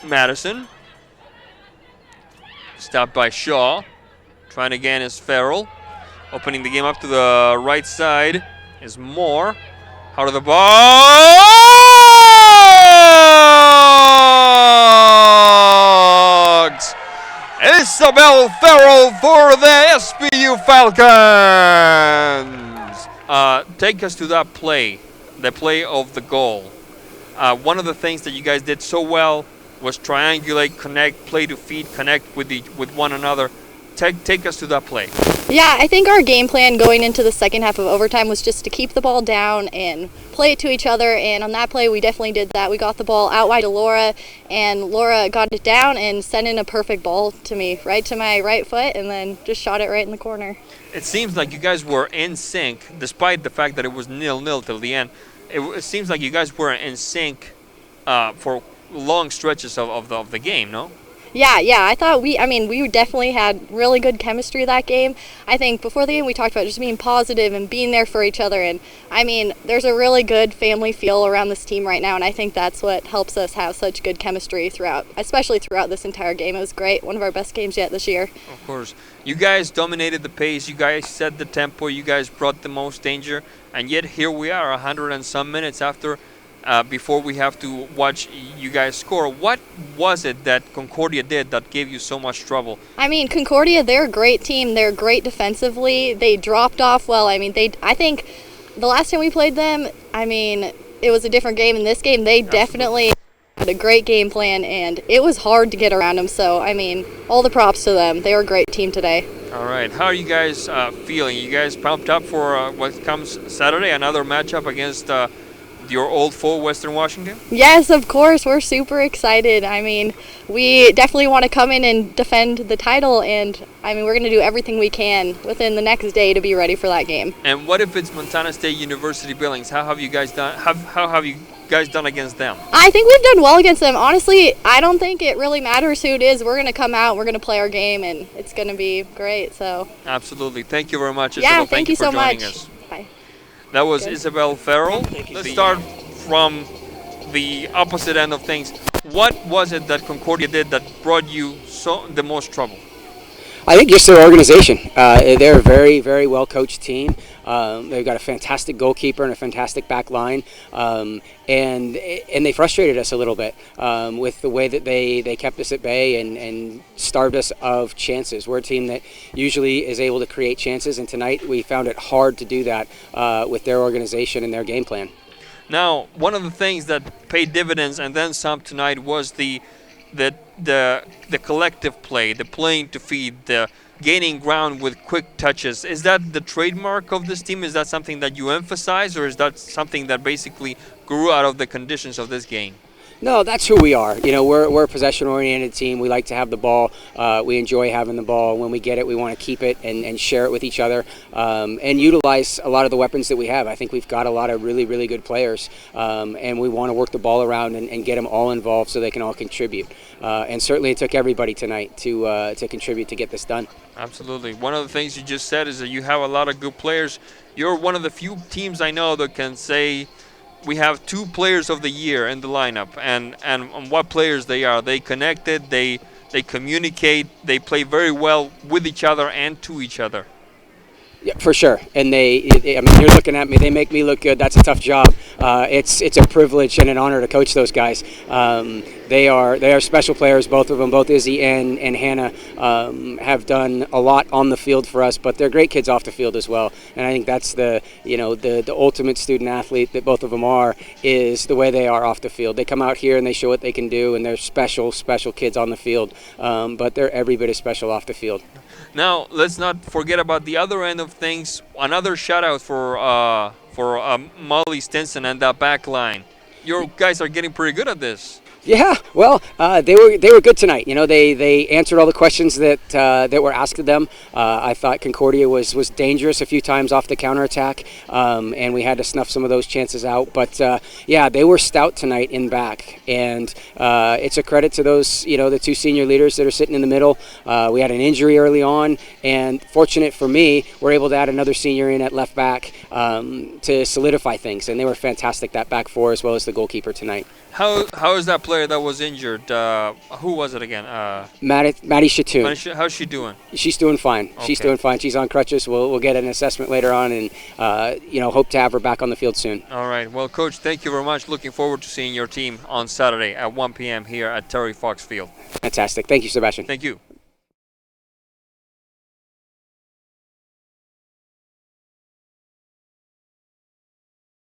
Madison. Stopped by Shaw. Trying again is Farrell. Opening the game up to the right side is Moore. Out of the box! Isabel Farrell for the SPU Falcons! Take us to that play, the play of the goal. One of the things that you guys did so well was triangulate, connect, play to feed, connect with one another. Take us to that play. Yeah, I think our game plan going into the second half of overtime was just to keep the ball down and play it to each other, and on that play we definitely did that. We got the ball out wide to Laura, and Laura got it down and sent in a perfect ball to me, right to my right foot, and then just shot it right in the corner. It seems like you guys were in sync, despite the fact that it was 0-0 till the end. It seems like you guys were in sync for long stretches of the game, no? Yeah, I thought we definitely had really good chemistry that game. I think before the game we talked about just being positive and being there for each other, and there's a really good family feel around this team right now, and I think that's what helps us have such good chemistry especially throughout this entire game. It was great, one of our best games yet this year. Of course. You guys dominated the pace, you guys set the tempo, you guys brought the most danger, and yet here we are 100 and some minutes after before we have to watch you guys score. What was it that Concordia did that gave you so much trouble? Concordia, they're a great team. They're great defensively. They dropped off well. I think the last time we played them, it was a different game. In this game, they definitely had a great game plan, and it was hard to get around them. So, all the props to them. They were a great team today. All right. How are you guys feeling? You guys pumped up for what comes Saturday, another matchup against your old foe, Western Washington? Yes, of course. We're super excited. We definitely want to come in and defend the title, and we're going to do everything we can within the next day to be ready for that game. And what if it's Montana State University Billings? How have you guys done? How have you guys done against them? I think we've done well against them. Honestly, I don't think it really matters who it is. We're going to come out, we're going to play our game, and it's going to be great. So absolutely. Thank you very much, Isabel. Yeah, thank you for so joining much. us. Bye. That was Isabel Farrell. Let's start from the opposite end of things. What was it that Concordia did that brought you the most trouble? I think just their organization. They're a very, very well-coached team. They've got a fantastic goalkeeper and a fantastic back line, and they frustrated us a little bit with the way that they kept us at bay and starved us of chances. We're a team that usually is able to create chances, and tonight we found it hard to do that with their organization and their game plan. Now, one of the things that paid dividends and then some tonight was the collective play, the playing to feed, the gaining ground with quick touches. Is that the trademark of this team? Is that something that you emphasize, or is that something that basically grew out of the conditions of this game? No, that's who we are. We're a possession-oriented team. We like to have the ball. We enjoy having the ball. When we get it, we want to keep it and share it with each other and utilize a lot of the weapons that we have. I think we've got a lot of really, really good players, and we want to work the ball around and get them all involved so they can all contribute. And certainly it took everybody tonight to contribute to get this done. Absolutely. One of the things you just said is that you have a lot of good players. You're one of the few teams I know that can say we have 2 players of the year in the lineup, and what players they are. They connected, they communicate, they play very well with each other and to each other. Yeah, for sure. And you're looking at me. They make me look good. That's a tough job. It's a privilege and an honor to coach those guys. They are special players, both of them. Both Izzy and Hannah have done a lot on the field for us, but they're great kids off the field as well. And I think that's the ultimate student athlete that both of them are, is the way they are off the field. They come out here and they show what they can do, and they're special kids on the field. But they're every bit as special off the field. Now, let's not forget about the other end of things. Another shout-out for Molly Stinson and that back line. Your guys are getting pretty good at this. Yeah, well, they were good tonight. They answered all the questions that were asked of them. I thought Concordia was dangerous a few times off the counterattack, and we had to snuff some of those chances out. But yeah, they were stout tonight in back, and it's a credit to those, the 2 senior leaders that are sitting in the middle. We had an injury early on, and fortunate for me, we're able to add another senior in at left back to solidify things, and they were fantastic, that back 4 as well as the goalkeeper tonight. How is that play player that was injured. Who was it again? Maddie Shatoon. How's she doing? She's doing fine. She's Okay. doing fine. She's on crutches. We'll get an assessment later on, and hope to have her back on the field soon. All right. Well, Coach, thank you very much. Looking forward to seeing your team on Saturday at 1 p.m. here at Terry Fox Field. Fantastic. Thank you, Sebastian. Thank you.